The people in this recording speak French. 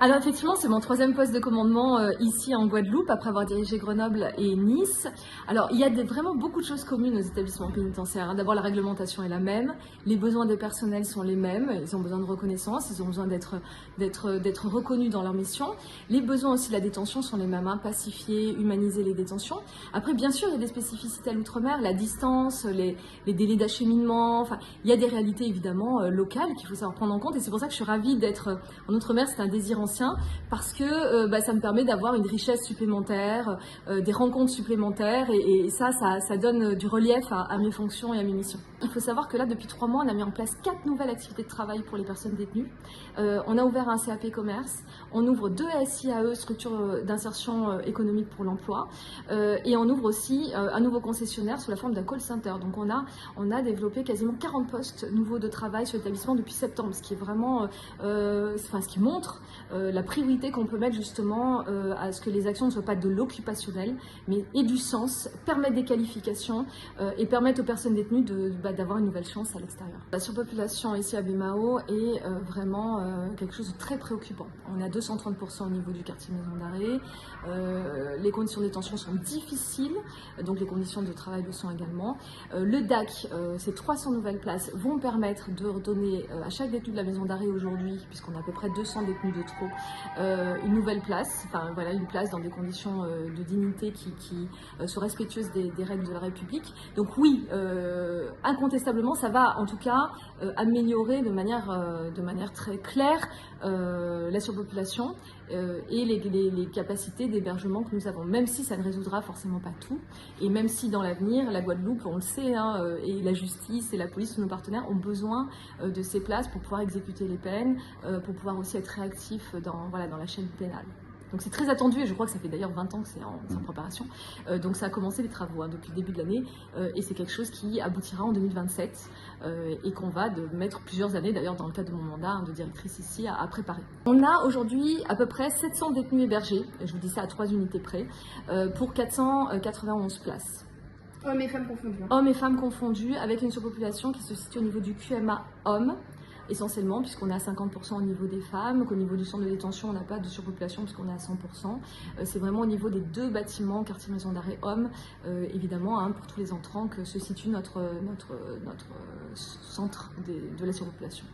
Alors effectivement, c'est mon 3e poste de commandement ici en Guadeloupe, après avoir dirigé Grenoble et Nice. Alors il y a vraiment beaucoup de choses communes aux établissements pénitentiaires. D'abord, la réglementation est la même, les besoins des personnels sont les mêmes, ils ont besoin de reconnaissance, ils ont besoin d'être reconnus dans leur mission. Les besoins aussi de la détention sont les mêmes, pacifier, humaniser les détentions. Après, bien sûr, il y a des spécificités à l'outre-mer, la distance, les délais d'acheminement, enfin, il y a des réalités évidemment locales qu'il faut savoir prendre en compte, et c'est pour ça que je suis ravie d'être en outre-mer. C'est un désir ancien, parce que ça me permet d'avoir une richesse supplémentaire, des rencontres supplémentaires, et ça donne du relief à mes fonctions et à mes missions. Il faut savoir que là, depuis 3 mois, on a mis en place 4 nouvelles activités de travail pour les personnes détenues. On a ouvert un CAP commerce, on ouvre 2 SIAE, structures d'insertion économique pour l'emploi, et on ouvre aussi un nouveau concessionnaire sous la forme d'un call center. Donc on a développé quasiment 40 postes nouveaux de travail sur l'établissement depuis septembre, ce qui est vraiment, ce qui montre la priorité qu'on peut mettre justement à ce que les actions ne soient pas de l'occupationnel, mais aient du sens, permettent des qualifications et permettent aux personnes détenues d'avoir une nouvelle chance à l'extérieur. La surpopulation ici à Baie-Mahault est vraiment quelque chose de très préoccupant. On est à 230% au niveau du quartier maison d'arrêt. Les conditions de détention sont difficiles, donc les conditions de travail le sont également. Le DAC, ces 300 nouvelles places vont permettre de redonner à chaque détenu de la maison d'arrêt aujourd'hui, puisqu'on a à peu près 200 détenus de trop, une nouvelle place, une place dans des conditions de dignité qui sont respectueuses des règles de la République. Donc oui, incontestablement, ça va en tout cas améliorer de manière très claire la surpopulation et les capacités d'hébergement que nous avons, même si ça ne résoudra forcément pas tout, et même si dans l'avenir, la Guadeloupe, on le sait, et la justice et la police, tous nos partenaires, ont besoin de ces places pour pouvoir exécuter les peines, pour pouvoir aussi être réactifs dans la chaîne pénale. Donc c'est très attendu, et je crois que ça fait d'ailleurs 20 ans que c'est en préparation. Donc ça a commencé les travaux depuis le début de l'année, et c'est quelque chose qui aboutira en 2027 et qu'on va mettre plusieurs années, d'ailleurs dans le cadre de mon mandat de directrice ici, à préparer. On a aujourd'hui à peu près 700 détenus hébergés, je vous dis ça à 3 unités près, pour 491 places. Hommes et femmes confondus. Hommes et femmes confondus, avec une surpopulation qui se situe au niveau du QMA hommes, essentiellement, puisqu'on est à 50% au niveau des femmes, qu'au niveau du centre de détention, on n'a pas de surpopulation puisqu'on est à 100%. C'est vraiment au niveau des 2 bâtiments, quartier maison d'arrêt hommes, évidemment, pour tous les entrants, que se situe notre centre de la surpopulation.